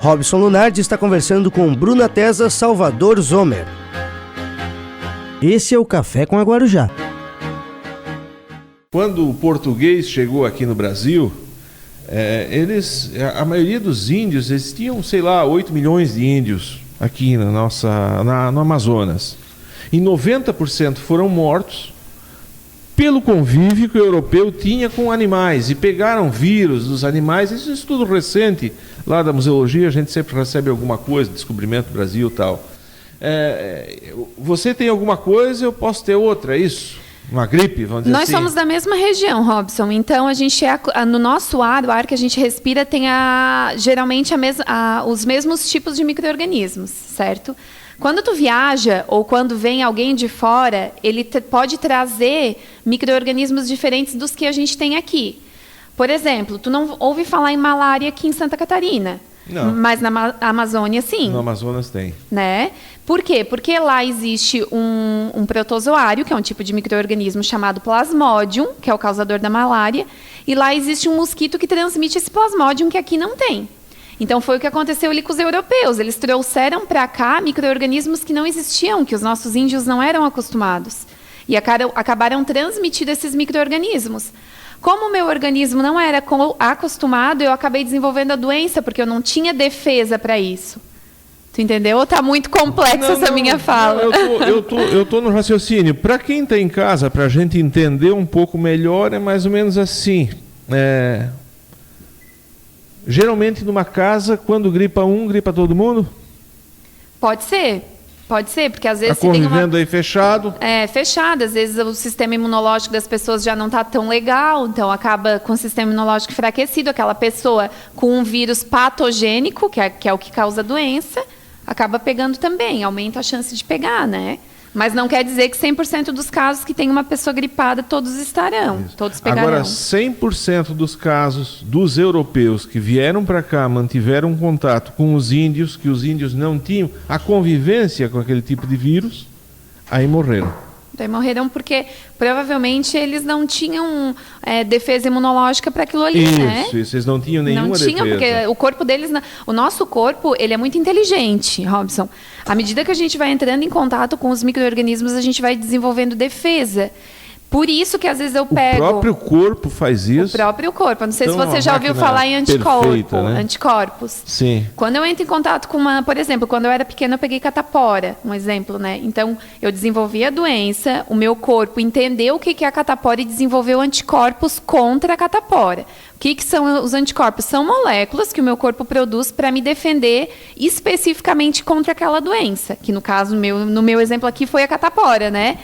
Robson Lunardi está conversando com Bruna Tesa Salvador Zomer. Esse é o Café com a Guarujá. Quando o português chegou aqui no Brasil, a maioria dos índios, eles tinham, 8 milhões de índios aqui no Amazonas. E 90% foram mortos pelo convívio que o europeu tinha com animais. E pegaram vírus dos animais. Isso é um estudo recente lá da museologia, a gente sempre recebe alguma coisa, descobrimento do Brasil e tal. Você tem alguma coisa, eu posso ter outra, é isso? Uma gripe, vamos dizer assim? Nós somos da mesma região, Robson. Então, a gente no nosso ar, o ar que a gente respira tem geralmente os mesmos tipos de micro-organismos, certo? Quando tu viaja ou quando vem alguém de fora, ele pode trazer micro-organismos diferentes dos que a gente tem aqui. Por exemplo, tu não ouve falar em malária aqui em Santa Catarina. Não. Mas na Amazônia, sim. No Amazonas tem. Né? Por quê? Porque lá existe um protozoário, que é um tipo de micro-organismo chamado Plasmodium, que é o causador da malária, e lá existe um mosquito que transmite esse Plasmodium, que aqui não tem. Então, foi o que aconteceu ali com os europeus. Eles trouxeram para cá micro-organismos que não existiam, que os nossos índios não eram acostumados. E acabaram transmitindo esses micro-organismos. Como o meu organismo não era acostumado, eu acabei desenvolvendo a doença, porque eu não tinha defesa para isso. Tu entendeu? Ou está muito complexa essa minha fala? Eu tô no raciocínio. Para quem está em casa, para a gente entender um pouco melhor, é mais ou menos assim. Geralmente, numa casa, quando gripa um, gripa todo mundo? Pode ser, porque às vezes... Está convivendo aí fechado? Fechado. Às vezes o sistema imunológico das pessoas já não está tão legal, então acaba com o sistema imunológico enfraquecido. Aquela pessoa com um vírus patogênico, que é o que causa a doença, acaba pegando também, aumenta a chance de pegar, né? Mas não quer dizer que 100% dos casos que tem uma pessoa gripada, todos estarão, todos pegarão. Agora, 100% dos casos dos europeus que vieram para cá, mantiveram contato com os índios, que os índios não tinham a convivência com aquele tipo de vírus, aí morreram. Daí morreram porque provavelmente eles não tinham defesa imunológica para aquilo ali, né? Isso, eles não tinham nenhuma defesa. Não tinham, porque o corpo deles... O nosso corpo, ele é muito inteligente, Robson. À medida que a gente vai entrando em contato com os micro-organismos, a gente vai desenvolvendo defesa. Por isso que às vezes eu pego... O próprio corpo faz isso? O próprio corpo. Eu não sei então, se você já ouviu falar em perfeita, né? anticorpos. Sim. Quando eu entro em contato com por exemplo, quando eu era pequena, eu peguei catapora, um exemplo, né? Então, eu desenvolvi a doença, o meu corpo entendeu o que é a catapora e desenvolveu anticorpos contra a catapora. O que são os anticorpos? São moléculas que o meu corpo produz para me defender especificamente contra aquela doença, que no caso, no meu exemplo aqui, foi a catapora, né?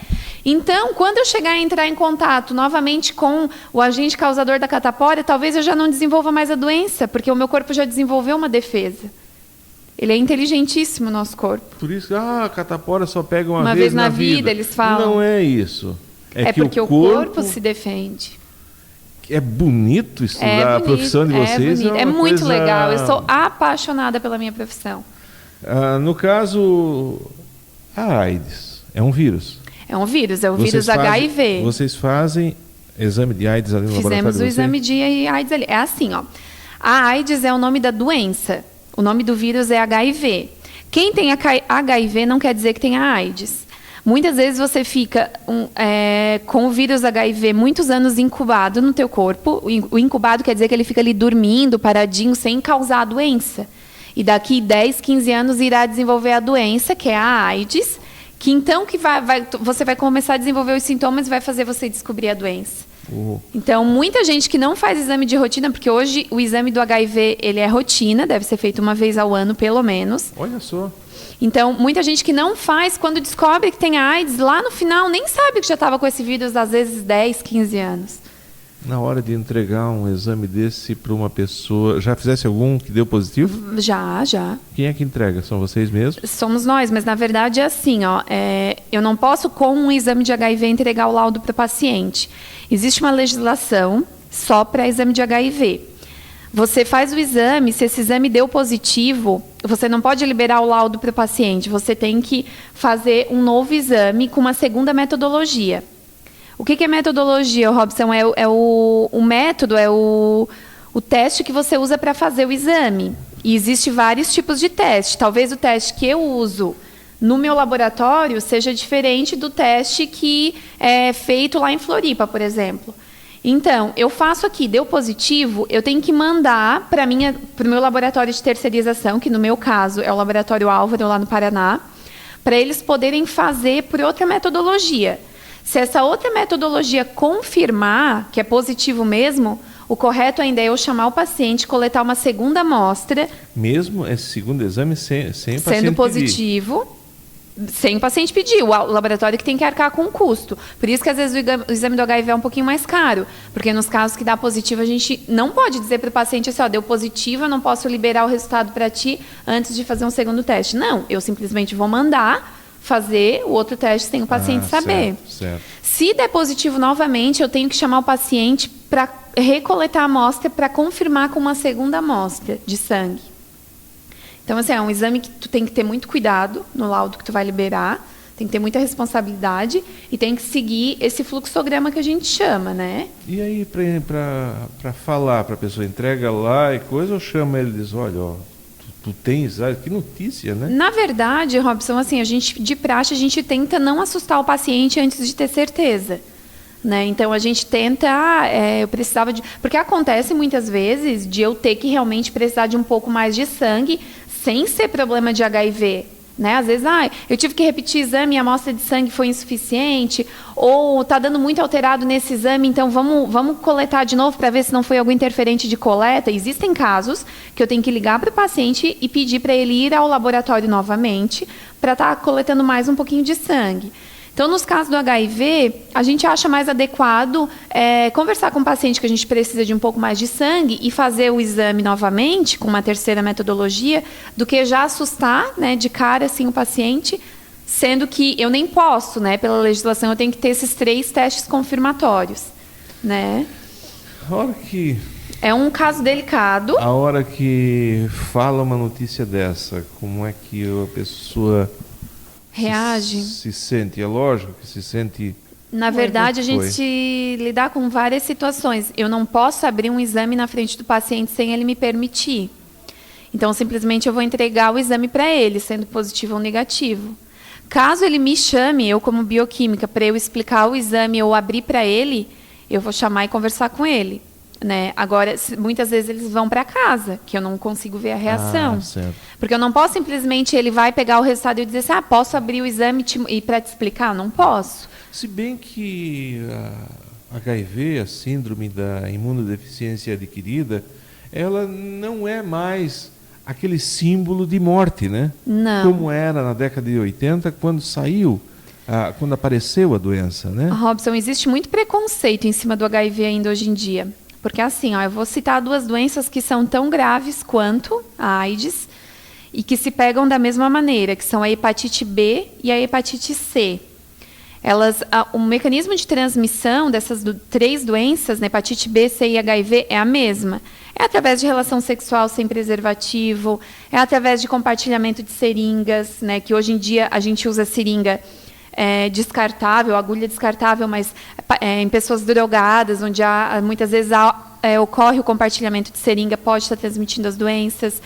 Então, quando eu chegar a entrar em contato novamente com o agente causador da catapora, talvez eu já não desenvolva mais a doença, porque o meu corpo já desenvolveu uma defesa. Ele é inteligentíssimo, o nosso corpo. Por isso, a catapora só pega uma vez na vida, eles falam. Não é isso. É porque o corpo se defende. É bonito estudar a profissão de vocês. É muito legal. Eu sou apaixonada pela minha profissão. No caso, a AIDS é um vírus. É um vírus, é o vírus HIV. Vocês fazem exame de AIDS ali no laboratório? Fizemos o exame de AIDS ali. É assim, ó. A AIDS é o nome da doença. O nome do vírus é HIV. Quem tem HIV não quer dizer que tenha AIDS. Muitas vezes você fica com o vírus HIV muitos anos incubado no teu corpo. O incubado quer dizer que ele fica ali dormindo, paradinho, sem causar a doença. E daqui 10, 15 anos irá desenvolver a doença, que é a AIDS, que então você vai começar a desenvolver os sintomas e vai fazer você descobrir a doença. Então, muita gente que não faz exame de rotina, porque hoje o exame do HIV ele é rotina, deve ser feito uma vez ao ano, pelo menos. Olha só. Então, muita gente que não faz, quando descobre que tem AIDS, lá no final nem sabe que já estava com esse vírus, às vezes 10, 15 anos. Na hora de entregar um exame desse para uma pessoa, já fizesse algum que deu positivo? Já. Quem é que entrega? São vocês mesmos? Somos nós, mas na verdade é assim, ó, eu não posso com um exame de HIV entregar o laudo para o paciente. Existe uma legislação só para exame de HIV. Você faz o exame, se esse exame deu positivo, você não pode liberar o laudo para o paciente, você tem que fazer um novo exame com uma segunda metodologia. O que é metodologia, Robson? O método, o teste que você usa para fazer o exame. E existem vários tipos de teste. Talvez o teste que eu uso no meu laboratório seja diferente do teste que é feito lá em Floripa, por exemplo. Então, eu faço aqui, deu positivo, eu tenho que mandar para o meu laboratório de terceirização, que no meu caso é o Laboratório Álvaro, lá no Paraná, para eles poderem fazer por outra metodologia. Se essa outra metodologia confirmar que é positivo mesmo, o correto ainda é eu chamar o paciente, coletar uma segunda amostra. Mesmo esse segundo exame sem o paciente sendo positivo, sem o paciente pedir. O laboratório que tem que arcar com o custo. Por isso que, às vezes, o exame do HIV é um pouquinho mais caro. Porque nos casos que dá positivo, a gente não pode dizer para o paciente assim, ó, deu positivo, eu não posso liberar o resultado para ti antes de fazer um segundo teste. Não, eu simplesmente vou mandar fazer o outro teste sem o paciente saber. Certo. Se der positivo novamente, eu tenho que chamar o paciente para recoletar a amostra para confirmar com uma segunda amostra de sangue. Então, assim, é um exame que tu tem que ter muito cuidado no laudo que tu vai liberar, tem que ter muita responsabilidade e tem que seguir esse fluxograma que a gente chama, né? E aí, para falar para a pessoa, entrega lá e coisa, ou chama ele e diz, olha, ó, tu tens, que notícia, né? Na verdade, Robson, assim, de praxe, a gente tenta não assustar o paciente antes de ter certeza. Né? Então, a gente tenta, eu precisava de... Porque acontece muitas vezes de eu ter que realmente precisar de um pouco mais de sangue sem ser problema de HIV. Né? Às vezes, eu tive que repetir o exame e a amostra de sangue foi insuficiente, ou está dando muito alterado nesse exame, então vamos coletar de novo para ver se não foi algum interferente de coleta. Existem casos que eu tenho que ligar para o paciente e pedir para ele ir ao laboratório novamente para estar coletando mais um pouquinho de sangue. Então, nos casos do HIV, a gente acha mais adequado conversar com o paciente que a gente precisa de um pouco mais de sangue e fazer o exame novamente, com uma terceira metodologia, do que já assustar, né, de cara assim, o paciente, sendo que eu nem posso, né, pela legislação, eu tenho que ter esses 3 testes confirmatórios. Né? A hora que... É um caso delicado. A hora que fala uma notícia dessa, como é que a pessoa... reage. Se sente, é lógico que se sente... Na verdade, a gente lidar com várias situações. Eu não posso abrir um exame na frente do paciente sem ele me permitir. Então, simplesmente, eu vou entregar o exame para ele, sendo positivo ou negativo. Caso ele me chame, eu como bioquímica, para eu explicar o exame ou abrir para ele, eu vou chamar e conversar com ele. Né? Agora, muitas vezes eles vão para casa, que eu não consigo ver a reação. Certo. Porque eu não posso simplesmente, ele vai pegar o resultado e dizer assim, posso abrir o exame e para te explicar? Não posso. Se bem que a HIV, a síndrome da imunodeficiência adquirida, ela não é mais aquele símbolo de morte, né? Não. Como era na década de 80, quando quando apareceu a doença, né? Robson, existe muito preconceito em cima do HIV ainda hoje em dia. Porque assim, eu vou citar 2 doenças que são tão graves quanto a AIDS e que se pegam da mesma maneira, que são a hepatite B e a hepatite C. O mecanismo de transmissão dessas 3 doenças, né, hepatite B, C e HIV, é a mesma. É através de relação sexual sem preservativo, é através de compartilhamento de seringas, né, que hoje em dia a gente usa seringa descartável, agulha descartável, mas em pessoas drogadas, onde muitas vezes ocorre o compartilhamento de seringa, pode estar transmitindo as doenças.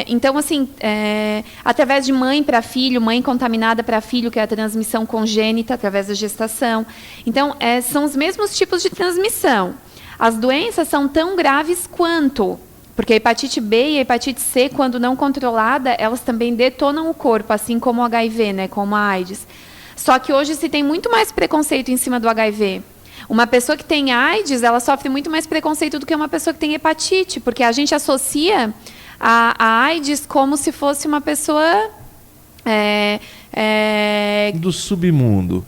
Então, assim, através de mãe para filho, mãe contaminada para filho, que é a transmissão congênita, através da gestação. Então, são os mesmos tipos de transmissão. As doenças são tão graves quanto, porque a hepatite B e a hepatite C, quando não controlada, elas também detonam o corpo, assim como o HIV, né, como a AIDS. Só que hoje se tem muito mais preconceito em cima do HIV. Uma pessoa que tem AIDS, ela sofre muito mais preconceito do que uma pessoa que tem hepatite, porque a gente associa a AIDS como se fosse uma pessoa... do submundo.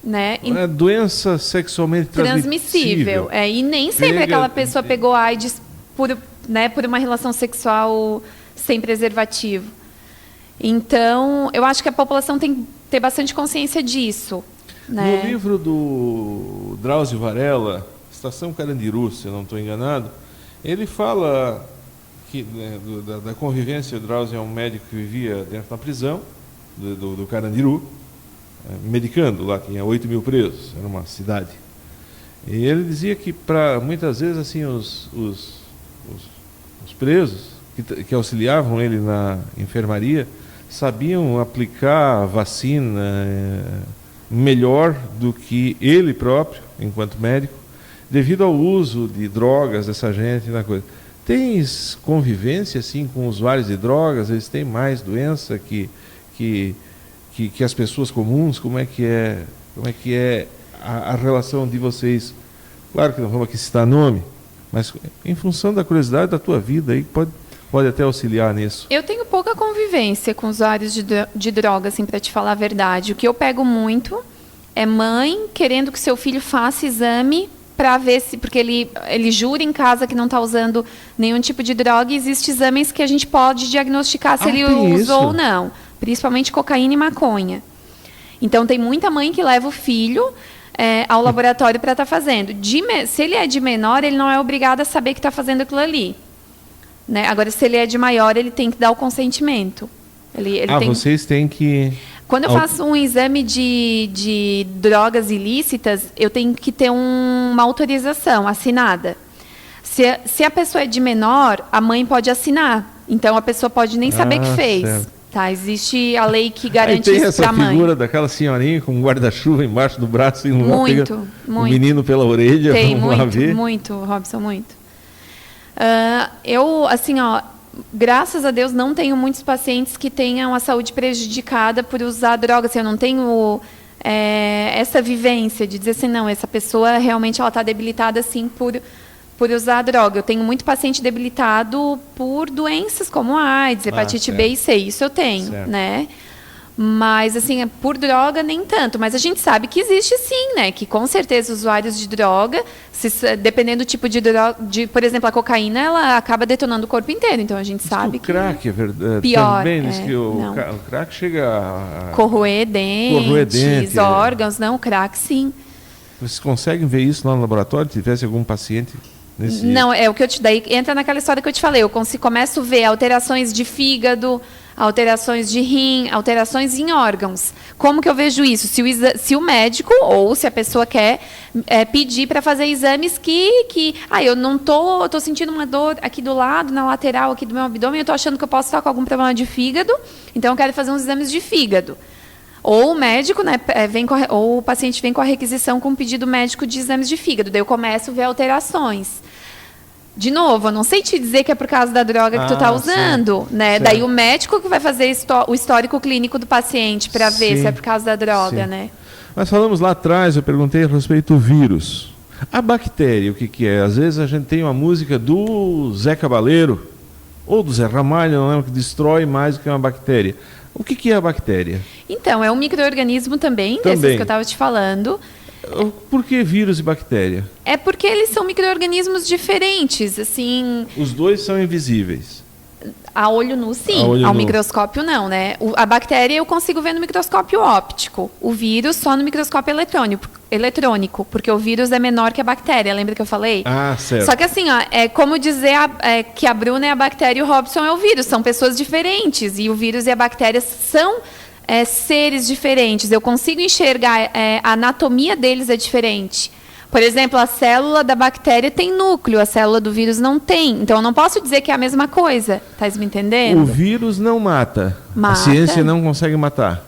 Né? É doença sexualmente transmissível. E nem sempre aquela pessoa pegou AIDS por uma relação sexual sem preservativo. Então, eu acho que a população tem que ter bastante consciência disso. Né? No livro do Drauzio Varela, Estação Carandiru, se eu não estou enganado, ele fala que, da convivência. O Drauzio é um médico que vivia dentro da prisão do Carandiru, medicando lá, tinha 8 mil presos, era uma cidade. E ele dizia que, muitas vezes, assim, os presos, que auxiliavam ele na enfermaria, sabiam aplicar a vacina melhor do que ele próprio, enquanto médico, devido ao uso de drogas dessa gente na coisa. Tens convivência assim com usuários de drogas? Eles têm mais doença que as pessoas comuns? Como é que é a relação de vocês? Claro que não vamos aqui citar nome, mas em função da curiosidade da tua vida aí pode até auxiliar nisso. Eu tenho pouca convivência com usuários de droga, assim, para te falar a verdade. O que eu pego muito é mãe querendo que seu filho faça exame para ver se... Porque ele jura em casa que não está usando nenhum tipo de droga, e existem exames que a gente pode diagnosticar se ele usou isso? ou não. Principalmente cocaína e maconha. Então, tem muita mãe que leva o filho ao laboratório para estar fazendo. Se ele é de menor, ele não é obrigado a saber que está fazendo aquilo ali. Né? Agora, se ele é de maior, ele tem que dar o consentimento. Vocês têm que... Quando eu faço um exame de drogas ilícitas, eu tenho que ter uma autorização assinada. Se a pessoa é de menor, a mãe pode assinar. Então, a pessoa pode nem saber que fez. Certo. Tá? Existe a lei que garante isso para a mãe. Tem essa figura daquela senhorinha com um guarda-chuva embaixo do braço e muito. O menino pela orelha. Tem, vamos lá ver. muito, Robson, muito. Eu, assim, graças a Deus, não tenho muitos pacientes que tenham a saúde prejudicada por usar drogas. Assim, eu não tenho essa vivência de dizer assim, não, essa pessoa realmente está debilitada assim por usar droga. Eu tenho muito paciente debilitado por doenças como AIDS, hepatite B e C. Isso eu tenho, né? Mas, assim, por droga, nem tanto. Mas a gente sabe que existe sim, né? Que, com certeza, usuários de droga, dependendo do tipo de droga, por exemplo, a cocaína, ela acaba detonando o corpo inteiro. Então, a gente sabe que... O crack, é verdade. Pior. Também diz que o crack chega a... Corroer dentes, órgãos. Não, o crack, sim. Vocês conseguem ver isso lá no laboratório? Se tivesse algum paciente... Não, é o que daí entra naquela história que eu te falei. Eu começo a ver alterações de alterações de rim, alterações em órgãos. Como que eu vejo isso? Se o médico ou se a pessoa quer pedir para fazer exames que eu não tô sentindo uma dor aqui do lado, na lateral aqui do meu abdômen, eu estou achando que eu posso estar com algum problema de fígado, então eu quero fazer uns exames de fígado. Ou o médico, né, ou o paciente vem com a requisição com um pedido médico de exames de fígado. Daí eu começo a ver alterações. De novo, eu não sei te dizer que é por causa da droga que tu está usando, né? Certo. Daí o médico que vai fazer o histórico clínico do paciente para ver se é por causa da droga, né? Nós falamos lá atrás, eu perguntei a respeito do vírus. A bactéria, o que é? Às vezes a gente tem uma música do Zé Cabaleiro ou do Zé Ramalho, não lembro, que destrói mais do que uma bactéria. O que é a bactéria? Então, é um micro-organismo também, desses que eu estava te falando. Por que vírus e bactéria? É porque eles são micro-organismos diferentes, assim... Os dois são invisíveis. A olho nu, sim. Ao microscópio, não, né? A bactéria eu consigo ver no microscópio óptico. O vírus só no microscópio eletrônico, porque o vírus é menor que a bactéria. Lembra que eu falei? Certo. Só que assim, é como dizer que a Bruna é a bactéria e o Robson é o vírus. São pessoas diferentes. E o vírus e a bactéria são... seres diferentes. Eu consigo enxergar, a anatomia deles é diferente. Por exemplo, a célula da bactéria tem núcleo, a célula do vírus não tem. Então, eu não posso dizer que é a mesma coisa. Está me entendendo? O vírus não mata. Mata. A ciência não consegue matar.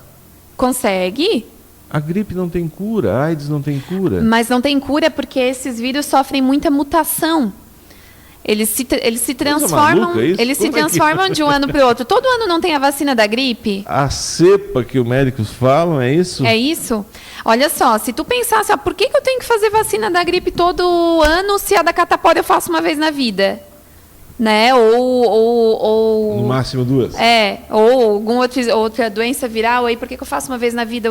Consegue. A gripe não tem cura, a AIDS não tem cura. Mas não tem cura porque esses vírus sofrem muita mutação. Eles se transformam, de um ano para o outro. Todo ano não tem a vacina da gripe? A cepa que os médicos falam, é isso? É isso. Olha só, se tu pensasse, por que eu tenho que fazer vacina da gripe todo ano se a da catapora eu faço uma vez na vida? Né? Ou no máximo 2. Ou alguma outra doença viral, aí por que eu faço uma vez na vida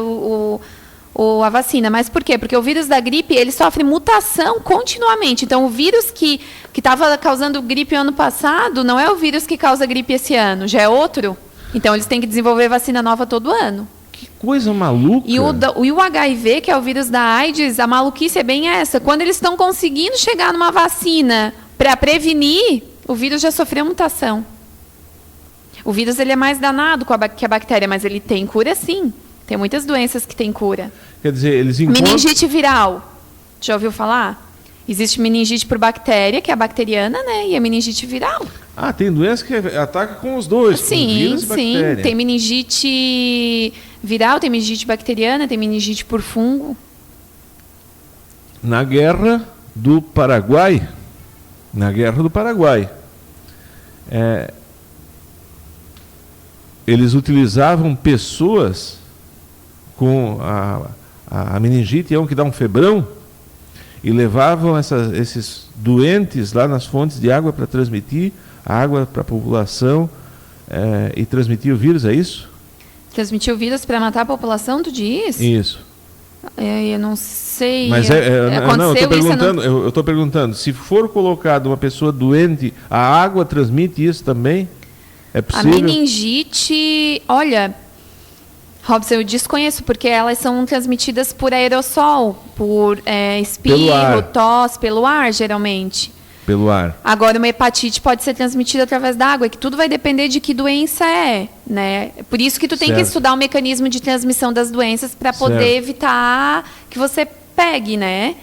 a vacina? Mas por quê? Porque o vírus da gripe, ele sofre mutação continuamente. Então, o vírus que estava causando gripe ano passado, não é o vírus que causa gripe esse ano, já é outro. Então, eles têm que desenvolver vacina nova todo ano. Que coisa maluca. E o HIV, que é o vírus da AIDS, a maluquice é bem essa. Quando eles estão conseguindo chegar numa vacina para prevenir, o vírus já sofreu mutação. O vírus ele é mais danado que a bactéria, mas ele tem cura sim. Tem muitas doenças que têm cura. Quer dizer, eles encontram... Meningite viral. Já ouviu falar? Existe meningite por bactéria, que é a bacteriana, né? E a meningite viral. Ah, tem doença que ataca com os dois, com vírus e bactéria. Tem meningite viral, tem meningite bacteriana, tem meningite por fungo. Na guerra do Paraguai, eles utilizavam pessoas com a meningite, que dá um febrão, e levavam esses doentes lá nas fontes de água para transmitir a água para a população e transmitir o vírus, é isso? Transmitir o vírus para matar a população, tu diz? Isso. Eu não sei. Mas eu estou perguntando, se for colocado uma pessoa doente, a água transmite isso também? É possível? A meningite, olha, Robson, eu desconheço, porque elas são transmitidas por aerossol, por espirro, tosse, pelo ar, geralmente. Pelo ar. Agora, uma hepatite pode ser transmitida através da água, que tudo vai depender de que doença é, né? Por isso que tu tem que estudar o mecanismo de transmissão das doenças para poder evitar que você pegue, né?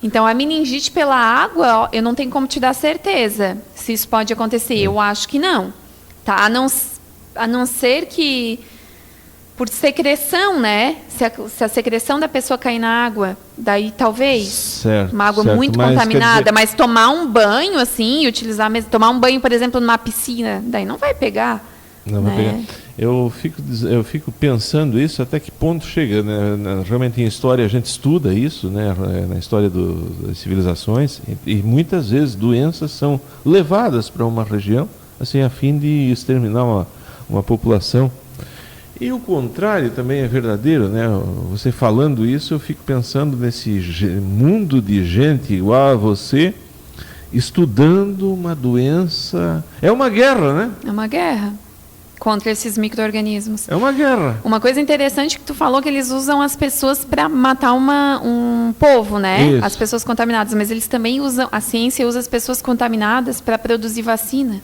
Então, a meningite pela água, eu não tenho como te dar certeza se isso pode acontecer. Eu acho que não. Tá? A não ser que, por secreção, né? Se a secreção da pessoa cair na água, daí talvez. Certo, uma água muito contaminada. Mas tomar um banho, assim, tomar um banho, por exemplo, numa piscina, daí não vai pegar. Não vai pegar. Eu fico pensando isso, até que ponto chega, né? Realmente em história a gente estuda isso, né? Na história das civilizações, e muitas vezes doenças são levadas para uma região, assim, a fim de exterminar uma população. E o contrário também é verdadeiro, né? Você falando isso, eu fico pensando nesse mundo de gente igual a você, estudando uma doença. É uma guerra, né? É uma guerra contra esses micro-organismos. É uma guerra. Uma coisa interessante que tu falou, que eles usam as pessoas para matar um povo, né? Isso. As pessoas contaminadas, mas eles também usam, a ciência usa as pessoas contaminadas para produzir vacina.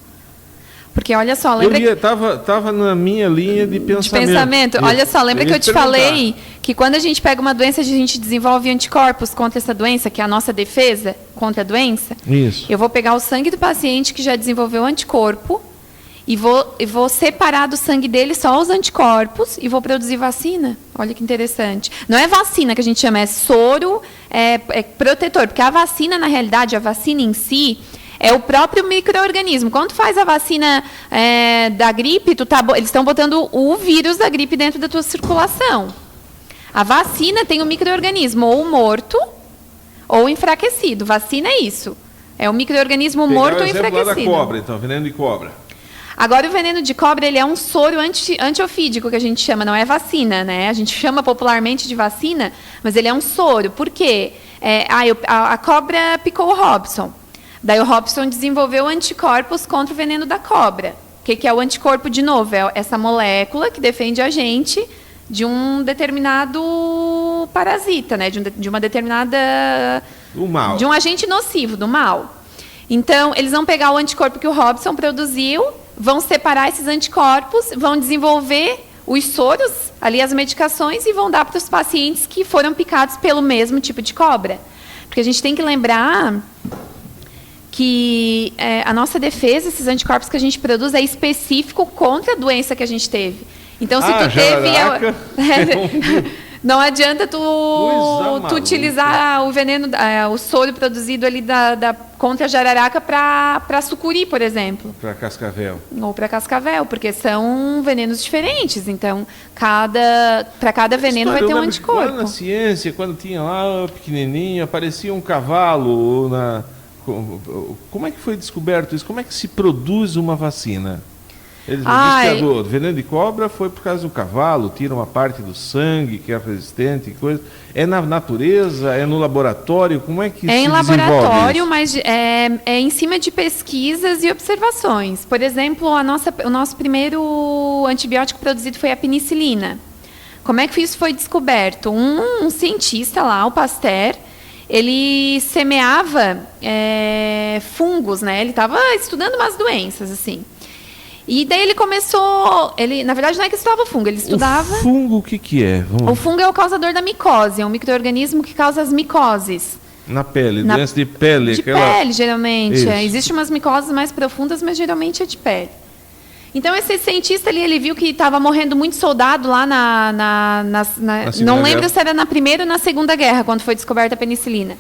Porque olha só, lembra tava na minha linha de pensamento. Olha só, lembra que eu te falei que quando a gente pega uma doença, a gente desenvolve anticorpos contra essa doença, que é a nossa defesa contra a doença? Isso. Eu vou pegar o sangue do paciente que já desenvolveu anticorpo e vou separar do sangue dele só os anticorpos e vou produzir vacina. Olha que interessante. Não é vacina que a gente chama, é soro, é protetor, porque a vacina, na realidade, a vacina em si é o próprio micro-organismo. Quando tu faz a vacina da gripe, eles estão botando o vírus da gripe dentro da tua circulação. A vacina tem o micro-organismo ou morto ou enfraquecido. Vacina é isso. É o micro-organismo morto ou enfraquecido. Da cobra, então, veneno de cobra. Agora, o veneno de cobra, ele é um soro antiofídico, que a gente chama, não é vacina, né? A gente chama popularmente de vacina, mas ele é um soro. Por quê? A cobra picou o Robson. Daí o Robson desenvolveu anticorpos contra o veneno da cobra. O que é o anticorpo, de novo? É essa molécula que defende a gente de um determinado parasita, né? De uma determinada... Do mal. De um agente nocivo, do mal. Então, eles vão pegar o anticorpo que o Robson produziu, vão separar esses anticorpos, vão desenvolver os soros, ali as medicações, e vão dar para os pacientes que foram picados pelo mesmo tipo de cobra. Porque a gente tem que lembrar que a nossa defesa, esses anticorpos que a gente produz, é específico contra a doença que a gente teve. Então, se tu teve... Não adianta tu utilizar o veneno, o soro produzido ali contra a jararaca para sucuri, por exemplo. Para cascavel. Ou para cascavel, porque são venenos diferentes. Então, para cada veneno vai ter um anticorpo. Lá na ciência, quando tinha lá pequenininho, aparecia um cavalo Como é que foi descoberto isso? Como é que se produz uma vacina? Eles dizem que o veneno de cobra foi por causa do cavalo, tira uma parte do sangue que é resistente, coisa. É na natureza? É no laboratório? Como é que se desenvolve? É em laboratório, mas é em cima de pesquisas e observações. Por exemplo, o nosso primeiro antibiótico produzido foi a penicilina. Como é que isso foi descoberto? Um cientista lá, o Pasteur, ele semeava fungos, né? Ele estava estudando umas doenças, assim. E daí ele começou... na verdade, não é que estudava fungo, ele estudava... O fungo, o que é? O fungo é o causador da micose, é um micro-organismo que causa as micoses. Na pele, doença de pele. De pele, geralmente. Isso. Existem umas micoses mais profundas, mas geralmente é de pele. Então, esse cientista ali, ele viu que estava morrendo muito soldado lá não lembro Guerra. se era na Primeira ou na Segunda Guerra, quando foi descoberta a penicilina.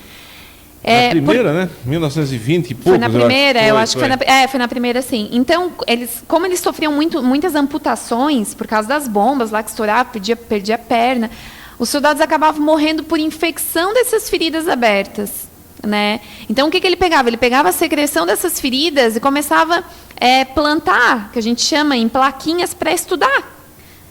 Na primeira, né? 1920 e poucos. Foi na primeira, eu acho que foi. foi na primeira, sim. Então, como eles sofriam muitas amputações por causa das bombas lá que estouravam, perdia a perna, os soldados acabavam morrendo por infecção dessas feridas abertas, né? Então, o que ele pegava? Ele pegava a secreção dessas feridas e começava a plantar, que a gente chama em plaquinhas, para estudar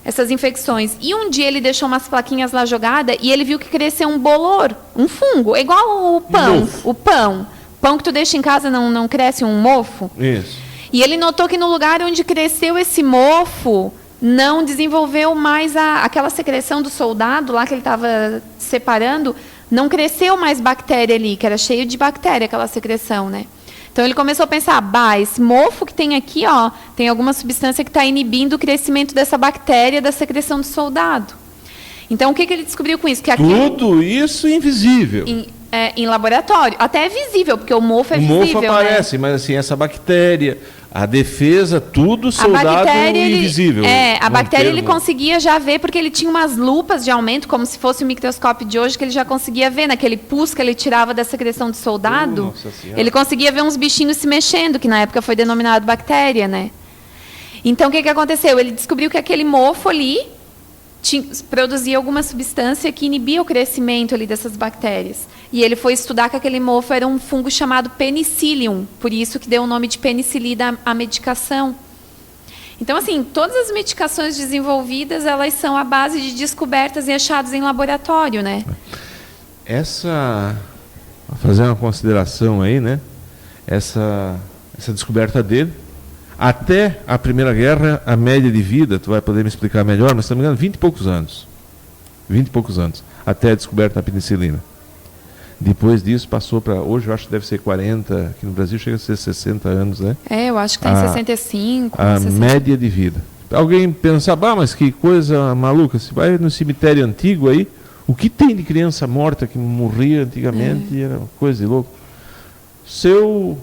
essas infecções. E um dia ele deixou umas plaquinhas lá jogadas e ele viu que cresceu um bolor, um fungo, igual o pão. Mofo. O pão que tu deixa em casa não cresce um mofo? Isso. E ele notou que no lugar onde cresceu esse mofo, não desenvolveu mais aquela secreção do soldado lá que ele estava separando, não cresceu mais bactéria ali, que era cheio de bactéria aquela secreção, né? Então ele começou a pensar, esse mofo que tem aqui, ó, tem alguma substância que está inibindo o crescimento dessa bactéria da secreção do soldado. Então o que ele descobriu com isso? Que Tudo isso invisível. Em laboratório. Até é visível, porque o mofo é visível. O mofo aparece, né? Mas assim, essa bactéria, a defesa, tudo soldado invisível. A bactéria ele conseguia já ver, porque ele tinha umas lupas de aumento, como se fosse o microscópio de hoje, que ele já conseguia ver, naquele pus que ele tirava da secreção do soldado, ele conseguia ver uns bichinhos se mexendo, que na época foi denominado bactéria, né? Então, o que aconteceu? Ele descobriu que aquele mofo ali produzia alguma substância que inibia o crescimento ali dessas bactérias. E ele foi estudar que aquele mofo era um fungo chamado penicillium, por isso que deu o nome de penicilina à medicação. Então, assim, todas as medicações desenvolvidas, elas são à base de descobertas e achados em laboratório, né? Vou fazer uma consideração aí, né? Essa descoberta dele, até a Primeira Guerra, a média de vida, tu vai poder me explicar melhor, mas se não me engano, 20 e poucos anos. 20 e poucos anos, até a descoberta da penicilina. Depois disso passou para, hoje eu acho que deve ser 40, aqui no Brasil chega a ser 60 anos, né? Eu acho que está em 65. A média de vida. Alguém pensa, mas que coisa maluca, se vai no cemitério antigo aí, o que tem de criança morta que morria antigamente era uma coisa de louco. Seu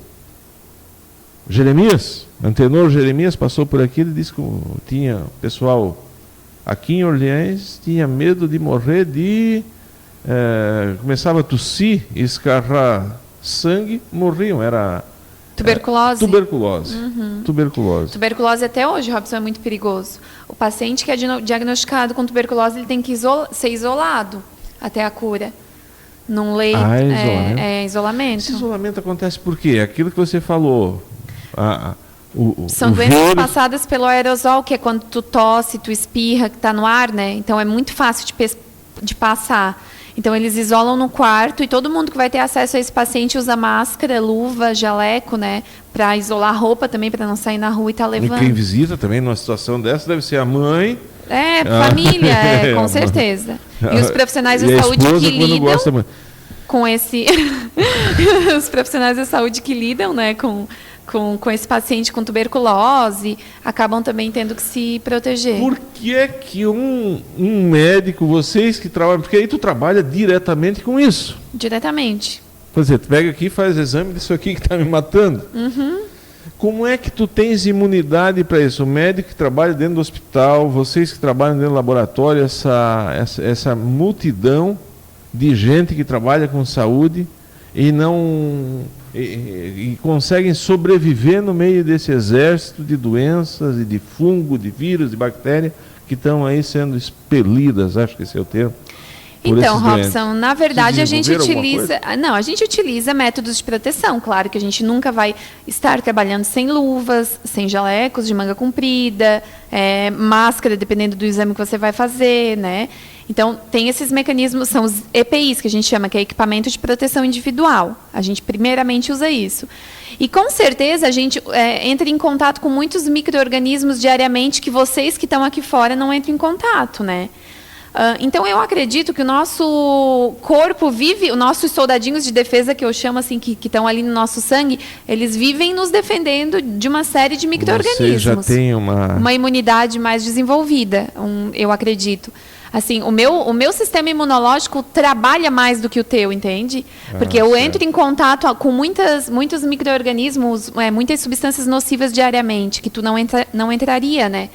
Jeremias, Antenor Jeremias passou por aqui, ele disse que tinha pessoal aqui em Orleans, tinha medo de morrer começava a tossir, escarrar sangue, morriam, era tuberculose. Tuberculose. Tuberculose até hoje, Robson, é muito perigoso. O paciente que é diagnosticado com tuberculose, ele tem que ser isolado até a cura. Num leito, isolamento. Esse isolamento acontece por quê? Aquilo que você falou. São doenças passadas pelo aerosol, que é quando tu tosse, tu espirra, que está no ar, né? Então é muito fácil de passar. Então eles isolam no quarto e todo mundo que vai ter acesso a esse paciente usa máscara, luva, jaleco, né? Para isolar a roupa também, para não sair na rua e estar levando. E quem visita também numa situação dessa deve ser a mãe. Família, com certeza. E os profissionais da saúde que lidam com esse... os profissionais da saúde que lidam, né, com esse paciente com tuberculose, acabam também tendo que se proteger. Por que é que um médico, vocês que trabalham, porque aí tu trabalha diretamente com isso? Diretamente. Por exemplo, tu pega aqui e faz exame disso aqui que está me matando. Como é que tu tens imunidade para isso? O médico que trabalha dentro do hospital, vocês que trabalham dentro do laboratório, essa multidão de gente que trabalha com saúde e conseguem sobreviver no meio desse exército de doenças e de fungo, de vírus, de bactéria que estão aí sendo expelidas, acho que esse é o termo. Então, Robson, na verdade a gente utiliza métodos de proteção. Claro que a gente nunca vai estar trabalhando sem luvas, sem jalecos de manga comprida, máscara, dependendo do exame que você vai fazer, né? Então, tem esses mecanismos, são os EPIs, que a gente chama, que é equipamento de proteção individual. A gente primeiramente usa isso. E, com certeza, a gente entra em contato com muitos micro-organismos diariamente que vocês que estão aqui fora não entram em contato, né? Então, eu acredito que o nosso corpo vive, os nossos soldadinhos de defesa, que eu chamo assim, que estão ali no nosso sangue, eles vivem nos defendendo de uma série de micro-organismos. Você já tem uma imunidade mais desenvolvida, eu acredito. Assim, o meu sistema imunológico trabalha mais do que o teu, entende? Porque eu entro em contato com muitos micro-organismos, muitas substâncias nocivas diariamente, que tu não entraria, né?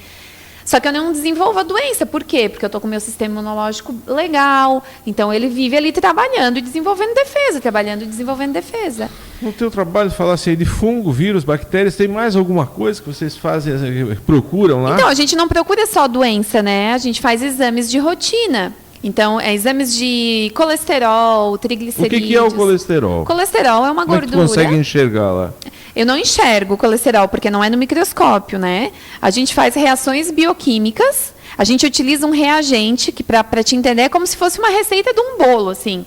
Só que eu não desenvolvo a doença. Por quê? Porque eu estou com o meu sistema imunológico legal. Então, ele vive ali trabalhando e desenvolvendo defesa. Trabalhando e desenvolvendo defesa. No teu trabalho, falasse aí de fungo, vírus, bactérias, tem mais alguma coisa que vocês fazem, procuram lá? Então, a gente não procura só doença, né? A gente faz exames de rotina. Então, exames de colesterol, triglicerídeos. O que é o colesterol? Colesterol é uma Como gordura. É que tu consegue enxergar lá? Eu não enxergo o colesterol, porque não é no microscópio, né? A gente faz reações bioquímicas, a gente utiliza um reagente, que para te entender é como se fosse uma receita de um bolo, assim.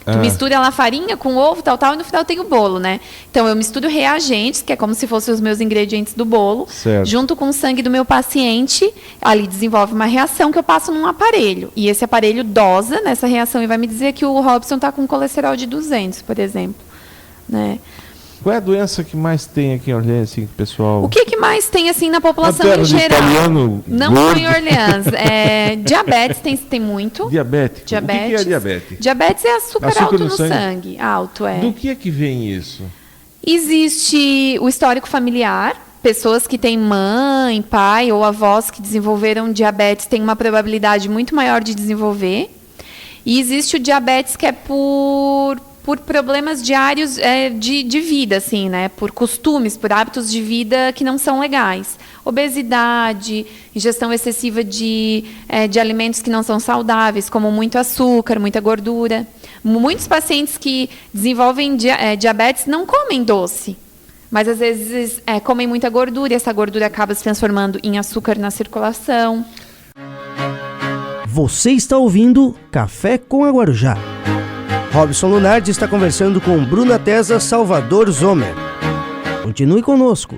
Tu mistura lá farinha com ovo, tal, e no final tem o bolo, né? Então, eu misturo reagentes, que é como se fossem os meus ingredientes do bolo, certo, junto com o sangue do meu paciente, ali desenvolve uma reação que eu passo num aparelho. E esse aparelho dosa nessa reação e vai me dizer que o Robson está com colesterol de 200, por exemplo, né? Qual é a doença que mais tem aqui em Orleans, assim, pessoal? O que mais tem, assim, na população em geral? Não só em Orleans. Diabetes tem muito. Diabetes? O que é diabetes? Diabetes é açúcar alto no sangue. Alto, é. Do que é que vem isso? Existe o histórico familiar. Pessoas que têm mãe, pai ou avós que desenvolveram diabetes têm uma probabilidade muito maior de desenvolver. E existe o diabetes que é por problemas diários de vida, assim, né? Por costumes, por hábitos de vida que não são legais. Obesidade, ingestão excessiva de alimentos que não são saudáveis, como muito açúcar, muita gordura. Muitos pacientes que desenvolvem diabetes não comem doce, mas às vezes comem muita gordura e essa gordura acaba se transformando em açúcar na circulação. Você está ouvindo Café com a Guarujá. Robson Lunardi está conversando com Bruna Tesa Salvador Zomer. Continue conosco.